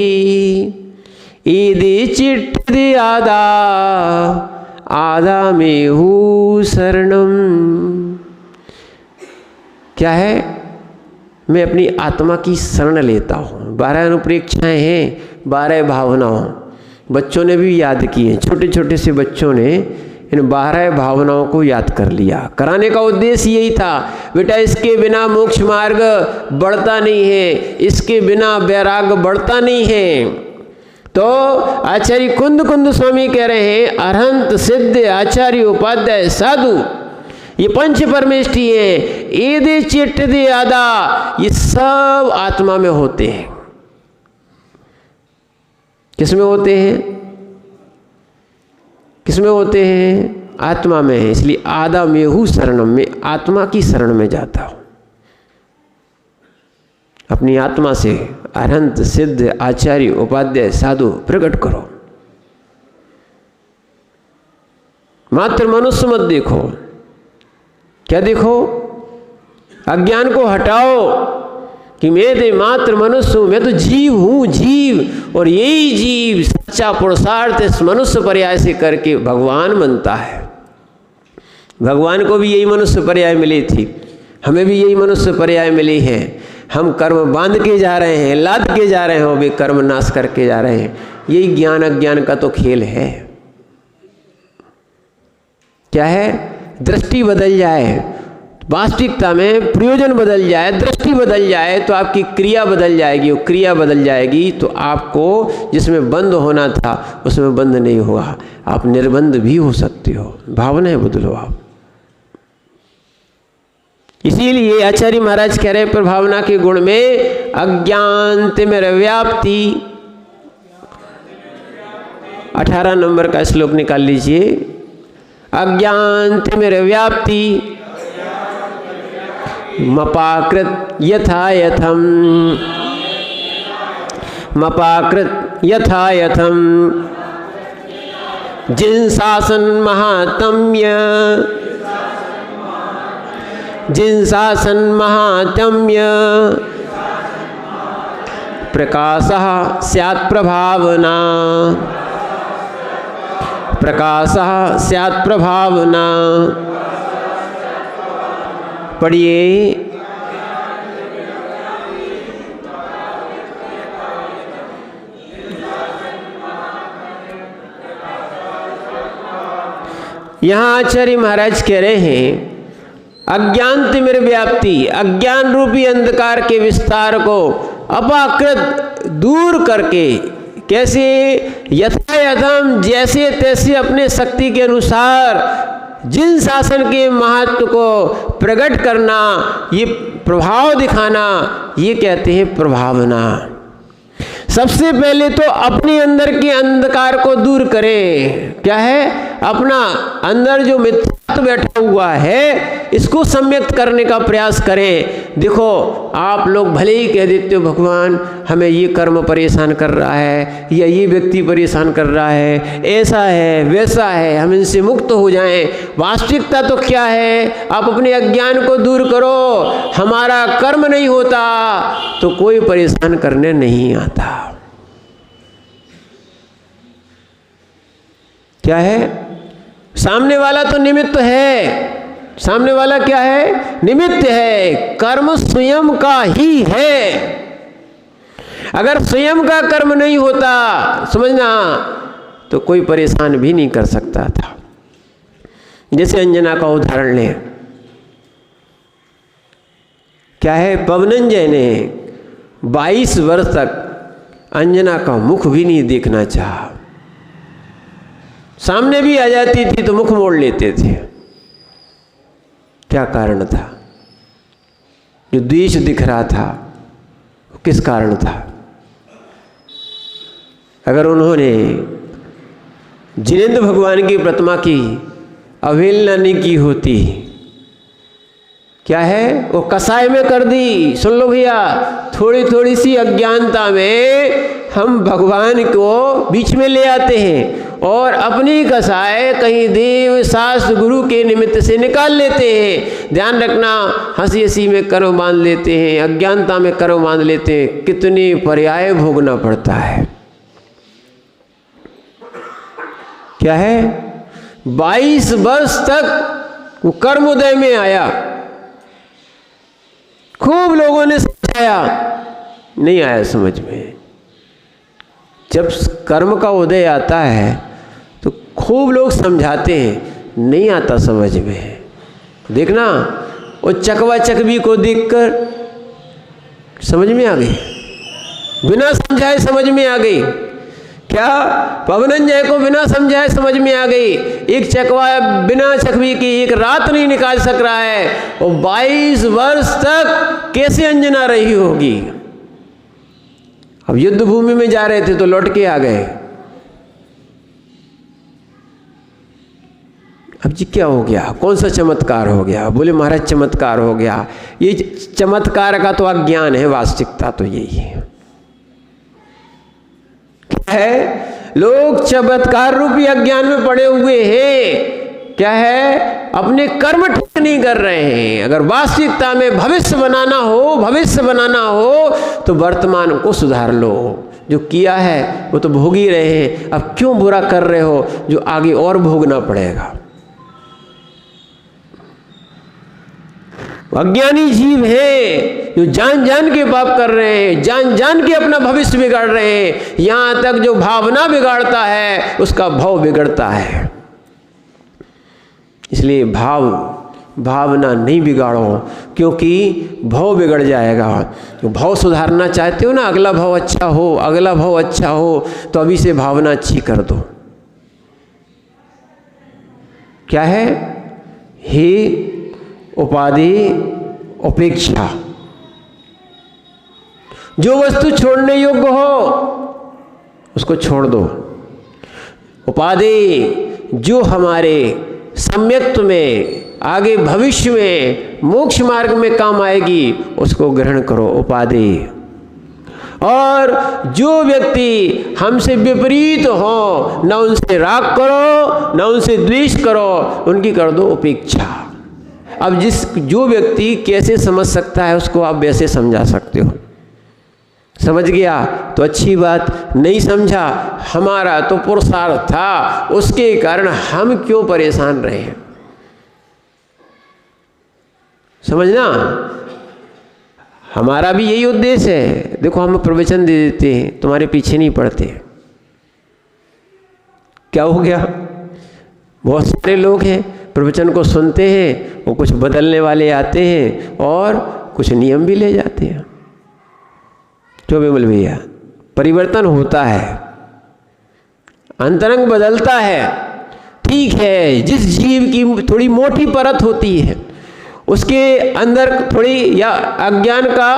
ईदी चिट्ठ दी आदा आदा में हूँ शरणम। क्या है? मैं अपनी आत्मा की शरण लेता हूँ। 12 अनुप्रेक्षाएँ हैं, 12 भावनाओं बच्चों ने भी याद की हैं। छोटे छोटे से बच्चों ने इन 12 भावनाओं को याद कर लिया। कराने का उद्देश्य यही था, बेटा इसके बिना मोक्ष मार्ग बढ़ता नहीं है, इसके बिना वैराग्य बढ़ता नहीं है। तो आचार्य कुंद स्वामी कह रहे हैं, अरहंत सिद्ध आचार्य उपाध्याय साधु, ये पंच परमेष्टि है, एदे चिट्ठ दे आदा, ये सब आत्मा में होते हैं। किसमें होते हैं? किसमें होते हैं? आत्मा में है। इसलिए आदा में हूँ शरणम, में आत्मा की शरण में जाता हूँ। अपनी आत्मा से अरहंत सिद्ध आचार्य उपाध्याय साधु प्रकट करो। मात्र मनुष्य मत देखो, क्या देखो, अज्ञान को हटाओ कि मैं तो मात्र मनुष्य हूँ, मैं तो जीव हूँ, जीव। और यही जीव सच्चा पुरुषार्थ इस मनुष्य पर्याय से करके भगवान बनता है। भगवान को भी यही मनुष्य पर्याय मिली थी, हमें भी यही मनुष्य पर्याय मिली है। हम कर्म बांध के जा रहे हैं, लाद के जा रहे हैं, और वे कर्म नाश करके जा रहे हैं। यही ज्ञान अज्ञान का तो खेल है। क्या है? दृष्टि बदल जाए, वास्तविकता में प्रयोजन बदल जाए, दृष्टि बदल जाए तो आपकी क्रिया बदल जाएगी। और क्रिया बदल जाएगी तो आपको जिसमें बंद होना था उसमें बंद नहीं होगा, आप निर्बंध भी हो सकते हो। भावनाएं बदलो आप। इसीलिए आचार्य महाराज कह रहे प्रभावना के गुण में अज्ञान तिमिर व्याप्ति। 18 नंबर का श्लोक निकाल लीजिए। अज्ञान तिमिर व्याप्ति मपाकृत यथा यथम, मपाकृत यथा यथम जिनशासन महात्म्य, जिनशासन महात्म्य प्रकाशः स्यात् प्रभावना, प्रकाशः स्यात् प्रभावना। पढ़िए। यहाँ आचार्य महाराज कह रहे हैं अज्ञान तिमिर व्याप्ति, अज्ञान रूपी अंधकार के विस्तार को अपाकृत दूर करके, कैसे? यथा यथम, जैसे तैसे अपने शक्ति के अनुसार जिन शासन के महत्व को प्रकट करना, ये प्रभाव दिखाना, ये कहते हैं प्रभावना। सबसे पहले तो अपने अंदर के अंधकार को दूर करें। क्या है? अपना अंदर जो मिथ्यात्व बैठा हुआ है इसको सम्यक्त करने का प्रयास करें। देखो, आप लोग भले ही कह देते हो भगवान हमें ये कर्म परेशान कर रहा है, या ये व्यक्ति परेशान कर रहा है, ऐसा है वैसा है, हम इनसे मुक्त हो जाएं। वास्तविकता तो क्या है? आप अपने अज्ञान को दूर करो। हमारा कर्म नहीं होता तो कोई परेशान करने नहीं आता। क्या है? सामने वाला तो निमित्त है। सामने वाला क्या है? निमित्त है। कर्म स्वयं का ही है। अगर स्वयं का कर्म नहीं होता, समझना, तो कोई परेशान भी नहीं कर सकता था। जैसे अंजना का उदाहरण लें। क्या है? पवनंजय ने 22 वर्ष तक अंजना का मुख भी नहीं देखना चाहा। सामने भी आ जाती थी तो मुख मोड़ लेते थे। क्या कारण था? जो द्वेष दिख रहा था वो किस कारण था? अगर उन्होंने जिनेंद्र भगवान की प्रतिमा की अवहेलना नहीं की होती, क्या है? वो कसाय में कर दी। सुन लो भैया, थोड़ी थोड़ी सी अज्ञानता में हम भगवान को बीच में ले आते हैं और अपनी कसाय कहीं देव शास्त्र गुरु के निमित्त से निकाल लेते हैं। ध्यान रखना, हंसी हंसी में कर्म बांध लेते हैं, अज्ञानता में कर्म बांध लेते हैं। कितने पर्याय भोगना पड़ता है। क्या है? 22 वर्ष तक वो कर्मोदय में आया। खूब लोगों ने समझाया, नहीं आया समझ में। जब कर्म का उदय आता है तो खूब लोग समझाते हैं, नहीं आता समझ में। देखना, वो चकवा चकवी को देखकर समझ में आ गई, बिना समझाए समझ में आ गई। क्या? पवनंजय को बिना समझाए समझ में आ गई। एक चकवा बिना चकवी की एक रात नहीं निकाल सक रहा है, और 22 वर्ष तक कैसे अंजना रही होगी। अब युद्ध भूमि में जा रहे थे तो लौट के आ गए। अब जी क्या हो गया? कौन सा चमत्कार हो गया? बोले महाराज चमत्कार हो गया। ये चमत्कार का तो अज्ञान है, वास्तविकता तो यही है। क्या है? लोग चमत्कार रूपी अज्ञान में पड़े हुए हैं। क्या है? अपने कर्म ठीक नहीं कर रहे हैं। अगर वास्तविकता में भविष्य बनाना हो तो वर्तमान को सुधार लो। जो किया है वो तो भोग ही रहे हैं, अब क्यों बुरा कर रहे हो जो आगे और भोगना पड़ेगा। अज्ञानी जीव हैं जो जान जान के पाप कर रहे हैं, जान जान के अपना भविष्य बिगाड़ रहे हैं। यहां तक जो भावना बिगाड़ता है उसका भाव बिगड़ता है। इसलिए भावना नहीं बिगाड़ो, क्योंकि भाव बिगड़ जाएगा। तो भाव सुधारना चाहते हो ना, अगला भाव अच्छा हो तो अभी से भावना अच्छी कर दो। क्या है? हे उपाधि उपेक्षा, जो वस्तु छोड़ने योग्य हो उसको छोड़ दो। उपाधि जो हमारे सम्यक्त्व में, आगे भविष्य में मोक्ष मार्ग में काम आएगी उसको ग्रहण करो, उपाधि। और जो व्यक्ति हमसे विपरीत हो न उनसे राग करो न उनसे द्वेष करो, उनकी कर दो उपेक्षा। अब जो व्यक्ति कैसे समझ सकता है उसको आप वैसे समझा सकते हो। समझ गया तो अच्छी बात, नहीं समझा हमारा तो पुरुषार्थ था, उसके कारण हम क्यों परेशान रहे हैं। समझना, हमारा भी यही उद्देश्य है। देखो हम प्रवचन दे देते हैं, तुम्हारे पीछे नहीं पड़ते। क्या हो गया? बहुत सारे लोग हैं प्रवचन को सुनते हैं, वो कुछ बदलने वाले आते हैं और कुछ नियम भी ले जाते हैं। जो विमल भैया, परिवर्तन होता है, अंतरंग बदलता है। ठीक है, जिस जीव की थोड़ी मोटी परत होती है उसके अंदर थोड़ी या अज्ञान का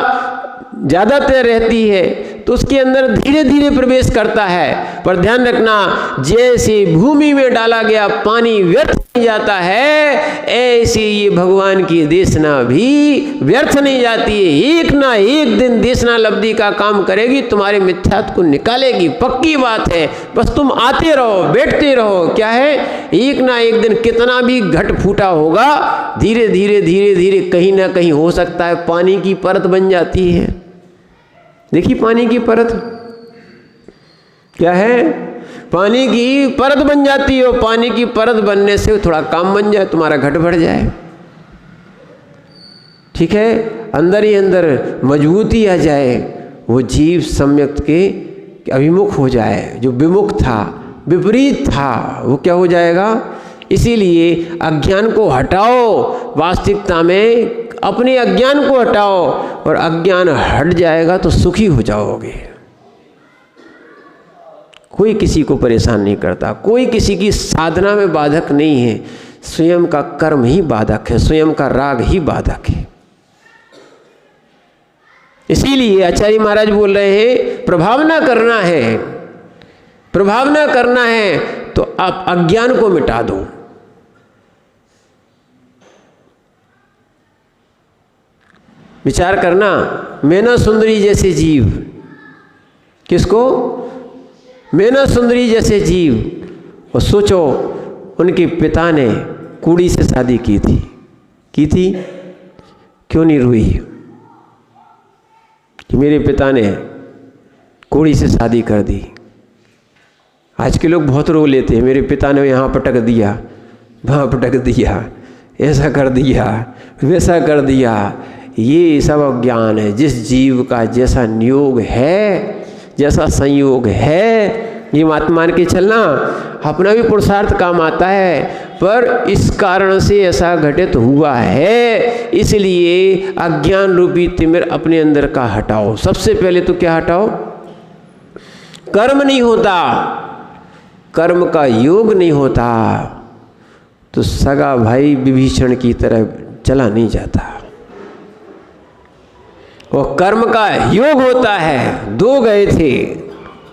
ज़्यादातर रहती है तो उसके अंदर धीरे धीरे प्रवेश करता है। पर ध्यान रखना, जैसे भूमि में डाला गया पानी व्यर्थ नहीं जाता है, ऐसे ये भगवान की देशना भी व्यर्थ नहीं जाती है। एक ना एक दिन देशना लब्धि का काम करेगी, तुम्हारे मिथ्यात्व को निकालेगी, पक्की बात है। बस तुम आते रहो, बैठते रहो। क्या है? एक ना एक दिन कितना भी घट फूटा होगा, धीरे धीरे धीरे धीरे कहीं ना कहीं हो सकता है पानी की परत बन जाती है। देखिए पानी की परत क्या है? पानी की परत बन जाती है। पानी की परत बनने से थोड़ा काम बन जाए, तुम्हारा घट बढ़ जाए। ठीक है, अंदर ही अंदर मजबूती आ जाए, वो जीव सम्यक के अभिमुख हो जाए। जो विमुख था, विपरीत था, वो क्या हो जाएगा? इसीलिए अज्ञान को हटाओ, वास्तविकता में अपने अज्ञान को हटाओ, और अज्ञान हट जाएगा तो सुखी हो जाओगे। कोई किसी को परेशान नहीं करता, कोई किसी की साधना में बाधक नहीं है। स्वयं का कर्म ही बाधक है, स्वयं का राग ही बाधक है। इसीलिए आचार्य महाराज बोल रहे हैं, प्रभावना करना है, प्रभावना करना है तो आप अज्ञान को मिटा दो। विचार करना, मैना सुंदरी जैसे जीव, किसको? मैना सुंदरी जैसे जीव। और सोचो, उनके पिता ने कुड़ी से शादी की थी, क्यों नहीं रोई कि मेरे पिता ने कुड़ी से शादी कर दी? आज के लोग बहुत रो लेते हैं, मेरे पिता ने यहाँ पटक दिया, वहाँ पटक दिया, ऐसा कर दिया, वैसा कर दिया। ये सब अज्ञान है। जिस जीव का जैसा नियोग है, जैसा संयोग है, ये बात मान के चलना, अपना भी पुरुषार्थ काम आता है, पर इस कारण से ऐसा घटित हुआ है। इसलिए अज्ञान रूपी तिमिर अपने अंदर का हटाओ। सबसे पहले तो क्या हटाओ? कर्म नहीं होता, कर्म का योग नहीं होता तो सगा भाई विभीषण की तरह चला नहीं जाता। और कर्म का योग होता है। दो गए थे,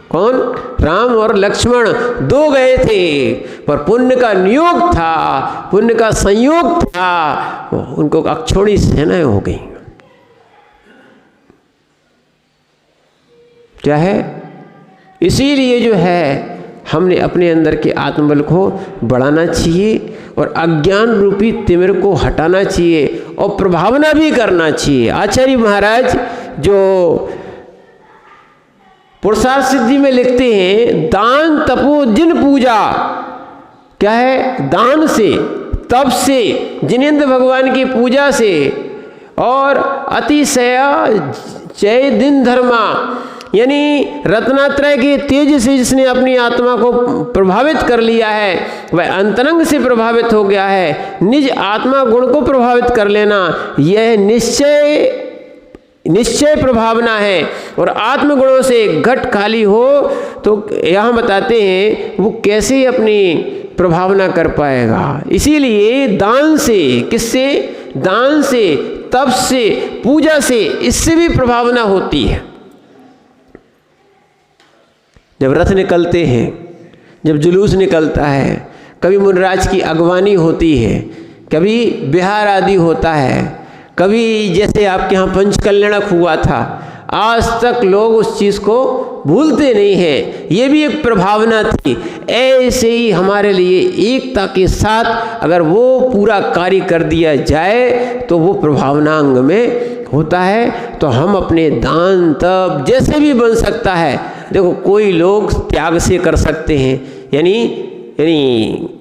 कौन? राम और लक्ष्मण दो गए थे, पर पुण्य का नियोग था, पुण्य का संयोग था, उनको अक्षौणी सेनाएं हो गई। क्या है? इसीलिए जो है हमने अपने अंदर के आत्मबल को बढ़ाना चाहिए और अज्ञान रूपी तिमिर को हटाना चाहिए और प्रभावना भी करना चाहिए। आचार्य महाराज जो पुरुषार्थ सिद्धि में लिखते हैं, दान तपो जिन पूजा, क्या है, दान से, तप से, जिनेंद्र भगवान की पूजा से और अतिशय चय दिन धर्मा, यानी रत्नात्रय के तेज से जिसने अपनी आत्मा को प्रभावित कर लिया है, वह अंतरंग से प्रभावित हो गया है। निज आत्मा गुण को प्रभावित कर लेना यह निश्चय प्रभावना है। और आत्मगुणों से घट खाली हो तो यहाँ बताते हैं वो कैसे अपनी प्रभावना कर पाएगा। इसीलिए दान से, किससे, दान से, तप से, पूजा से, इससे भी प्रभावना होती है। जब रथ निकलते हैं, जब जुलूस निकलता है, कभी मुनराज की अगवानी होती है, कभी बिहार आदि होता है, कभी जैसे आपके यहाँ पंचकल्याणक हुआ था, आज तक लोग उस चीज़ को भूलते नहीं हैं। ये भी एक प्रभावना थी। ऐसे ही हमारे लिए एकता के साथ अगर वो पूरा कार्य कर दिया जाए तो वो प्रभावना अंग में होता है। तो हम अपने दान तप जैसे भी बन सकता है, देखो कोई लोग त्याग से कर सकते हैं, यानी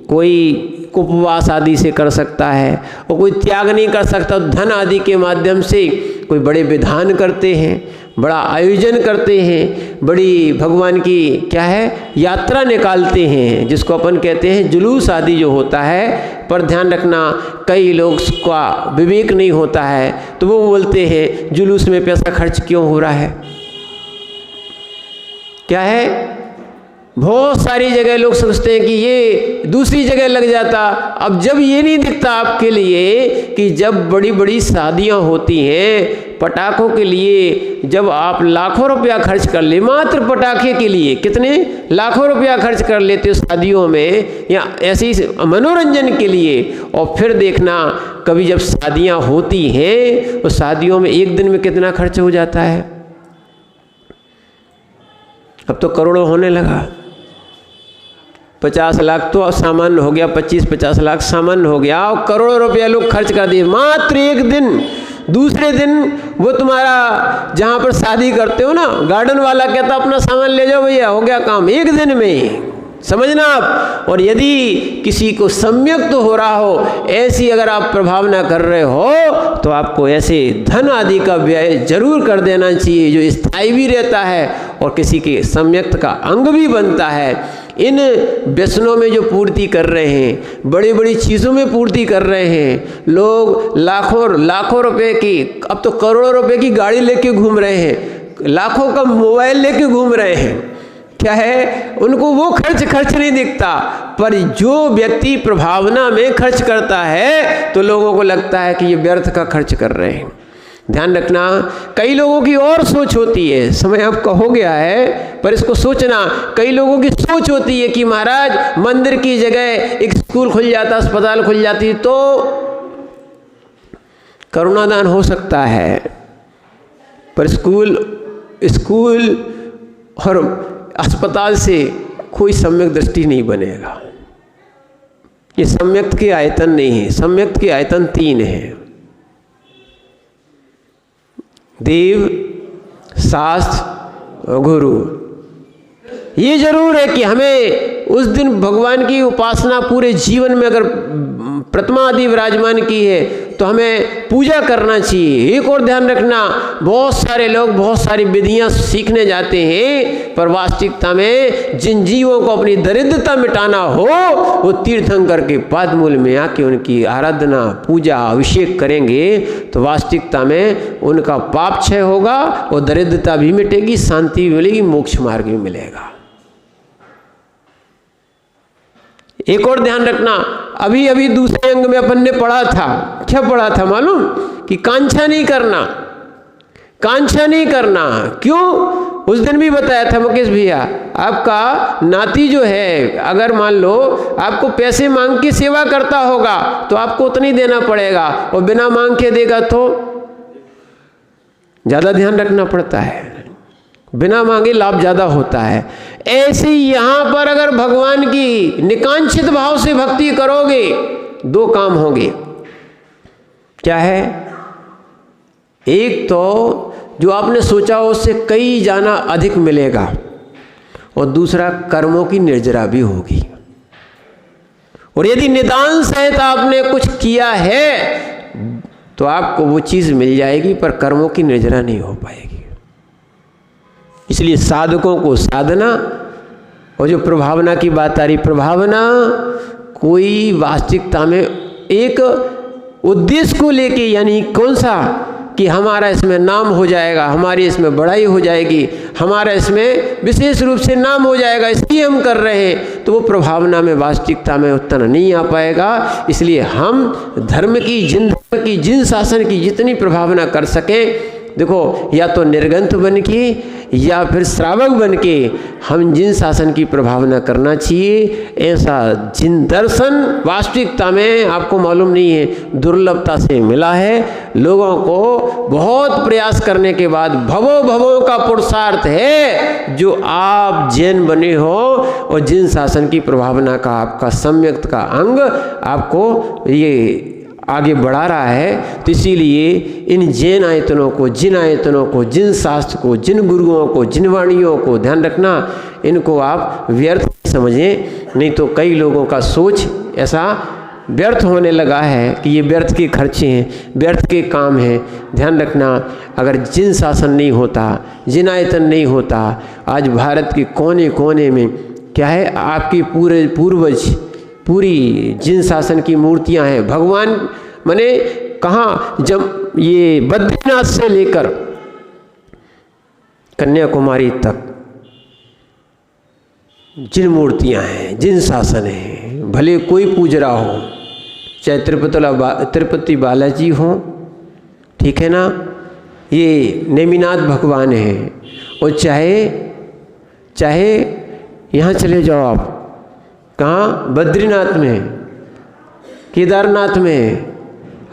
कोई उपवास आदि से कर सकता है, और कोई त्याग नहीं कर सकता धन आदि के माध्यम से कोई बड़े विधान करते हैं, बड़ा आयोजन करते हैं, बड़ी भगवान की क्या है यात्रा निकालते हैं, जिसको अपन कहते हैं जुलूस आदि जो होता है। पर ध्यान रखना, कई लोग का विवेक नहीं होता है तो वो बोलते हैं जुलूस में पैसा खर्च क्यों हो रहा है, क्या है, बहुत सारी जगह लोग सोचते हैं कि ये दूसरी जगह लग जाता। अब जब ये नहीं दिखता आपके लिए कि जब बड़ी बड़ी शादियां होती हैं, पटाखों के लिए जब आप लाखों रुपया खर्च कर ले, मात्र पटाखे के लिए कितने लाखों रुपया खर्च कर लेते हो शादियों में या ऐसे ही मनोरंजन के लिए, और फिर देखना कभी जब शादियां होती हैं तो शादियों में एक दिन में कितना खर्च हो जाता है। अब तो करोड़ों होने लगा। 50 लाख तो सामान्य हो गया, 25-50 लाख सामान्य हो गया, और करोड़ों रुपया लोग खर्च कर दिए मात्र एक दिन। दूसरे दिन वो तुम्हारा जहाँ पर शादी करते हो ना, गार्डन वाला कहता अपना सामान ले जाओ भैया, हो गया काम एक दिन में, समझना आप। और यदि किसी को सम्यक तो हो रहा हो, ऐसी अगर आप प्रभावना कर रहे हो तो आपको ऐसे धन आदि का व्यय जरूर कर देना चाहिए जो स्थायी भी रहता है और किसी के सम्यक्त का अंग भी बनता है। इन व्यसनों में जो पूर्ति कर रहे हैं, बड़ी बड़ी चीज़ों में पूर्ति कर रहे हैं लोग, लाखों रुपए की, अब तो करोड़ों रुपए की गाड़ी लेके घूम रहे हैं, लाखों का मोबाइल लेके घूम रहे हैं, क्या है, उनको वो खर्च नहीं दिखता। पर जो व्यक्ति प्रभावना में खर्च करता है तो लोगों को लगता है कि ये व्यर्थ का खर्च कर रहे हैं। ध्यान रखना, कई लोगों की और सोच होती है, समय आपका हो गया है पर इसको सोचना, कई लोगों की सोच होती है कि महाराज मंदिर की जगह एक स्कूल खुल जाता, अस्पताल खुल जाती तो करुणादान हो सकता है, पर स्कूल और अस्पताल से कोई सम्यक दृष्टि नहीं बनेगा। ये सम्यक के आयतन नहीं है, सम्यक के आयतन 3 है, देव, शास्त्र और गुरु। ये जरूर है कि हमें उस दिन भगवान की उपासना पूरे जीवन में अगर प्रतिमा आदि विराजमान की है तो हमें पूजा करना चाहिए। एक और ध्यान रखना, बहुत सारे लोग बहुत सारी विधियां सीखने जाते हैं, पर वास्तविकता में जिन जीवों को अपनी दरिद्रता मिटाना हो वो तीर्थंकर के पादमूल में आके उनकी आराधना, पूजा, अभिषेक करेंगे तो वास्तविकता में उनका पाप क्षय होगा और दरिद्रता भी मिटेगी, शांति भी मिलेगी, मोक्ष मार्ग भी मिलेगा। एक और ध्यान रखना, अभी दूसरे अंग में अपन ने पढ़ा था, क्या पढ़ा था मालूम, कि कांक्षा नहीं करना। क्यों? उस दिन भी बताया था मुकेश भैया, आपका नाती जो है अगर मान लो आपको पैसे मांग के सेवा करता होगा तो आपको उतना ही देना पड़ेगा, और बिना मांग के देगा तो ज़्यादा ध्यान रखना पड़ता है। बिना मांगे लाभ ज़्यादा होता है। ऐसे ही यहाँ पर अगर भगवान की निकांक्षित भाव से भक्ति करोगे, दो काम होंगे। क्या है? एक तो जो आपने सोचा हो उससे कई जाना अधिक मिलेगा, और दूसरा कर्मों की निर्जरा भी होगी। और यदि निदान सहित आपने कुछ किया है तो आपको वो चीज़ मिल जाएगी, पर कर्मों की निर्जरा नहीं हो पाएगी। इसलिए साधकों को साधना, और जो प्रभावना की बात आ रही, प्रभावना कोई वास्तविकता में एक उद्देश्य को लेके, यानी कौन सा, कि हमारा इसमें नाम हो जाएगा, हमारी इसमें बड़ाई हो जाएगी, हमारा इसमें विशेष रूप से नाम हो जाएगा, इसलिए हम कर रहे हैं, तो वो प्रभावना में वास्तविकता में उतना नहीं आ पाएगा। इसलिए हम धर्म की जिन शासन की जितनी प्रभावना कर सकें, देखो या तो निर्गंथ बन के या फिर श्रावक बन के हम जिन शासन की प्रभावना करना चाहिए। ऐसा जिन दर्शन वास्तविकता में आपको मालूम नहीं है, दुर्लभता से मिला है। लोगों को बहुत प्रयास करने के बाद भवों का पुरुषार्थ है जो आप जैन बने हो, और जिन शासन की प्रभावना का आपका सम्यक का अंग आपको ये आगे बढ़ा रहा है। तो इसीलिए इन जैन आयतनों को, जिन शास्त्र को, जिन गुरुओं को, जिन वाणियों को ध्यान रखना, इनको आप व्यर्थ समझें। नहीं तो कई लोगों का सोच ऐसा व्यर्थ होने लगा है कि ये व्यर्थ के खर्चे हैं, व्यर्थ के काम हैं। ध्यान रखना, अगर जिन शासन नहीं होता, जिन आयतन नहीं होता, आज भारत के कोने कोने में क्या है, आपके पूरे पूर्वज पूरी जिन शासन की मूर्तियां हैं। भगवान माने कहाँ, जब ये बद्रीनाथ से लेकर कन्याकुमारी तक जिन मूर्तियां हैं, जिन शासन हैं, भले कोई पूज रहा हो, चाहे तिरुपति बालाजी हो, ठीक है ना, ये नेमिनाथ भगवान हैं, और चाहे यहाँ चले जाओ आप, कहाँ, बद्रीनाथ में, केदारनाथ में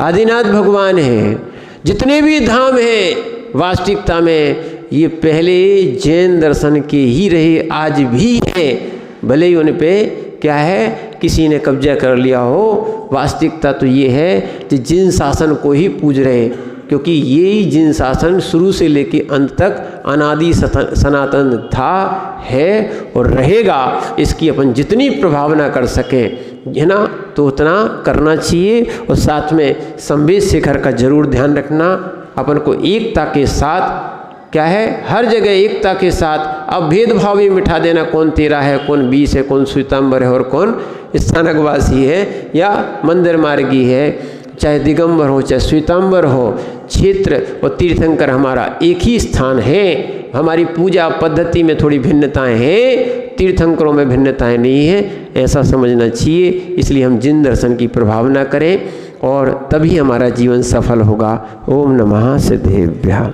आदिनाथ भगवान हैं। जितने भी धाम हैं वास्तविकता में ये पहले जैन दर्शन के ही रहे, आज भी हैं। भले ही उन पे क्या है, किसी ने कब्जा कर लिया हो, वास्तविकता तो ये है कि जिन शासन को ही पूज रहे हैं, क्योंकि यही जिन शासन शुरू से लेके अंत तक अनादि सनातन था, है और रहेगा। इसकी अपन जितनी प्रभावना कर सकें, है ना, तो उतना करना चाहिए। और साथ में संवेद शिखर का जरूर ध्यान रखना। अपन को एकता के साथ क्या है, हर जगह एकता के साथ, अब भेदभाव भी मिटा देना, कौन तेरा है, कौन 20 है, कौन श्वेतांबर है और कौन स्थानकवासी है या मंदिर मार्गी है, चाहे दिगंबर हो चाहे श्वेतांबर हो, क्षेत्र और तीर्थंकर हमारा एक ही स्थान है। हमारी पूजा पद्धति में थोड़ी भिन्नताएं हैं, तीर्थंकरों में भिन्नताएं नहीं है, ऐसा समझना चाहिए। इसलिए हम जिन दर्शन की प्रभावना करें और तभी हमारा जीवन सफल होगा। ओम नमः सिद्धेभ्यः।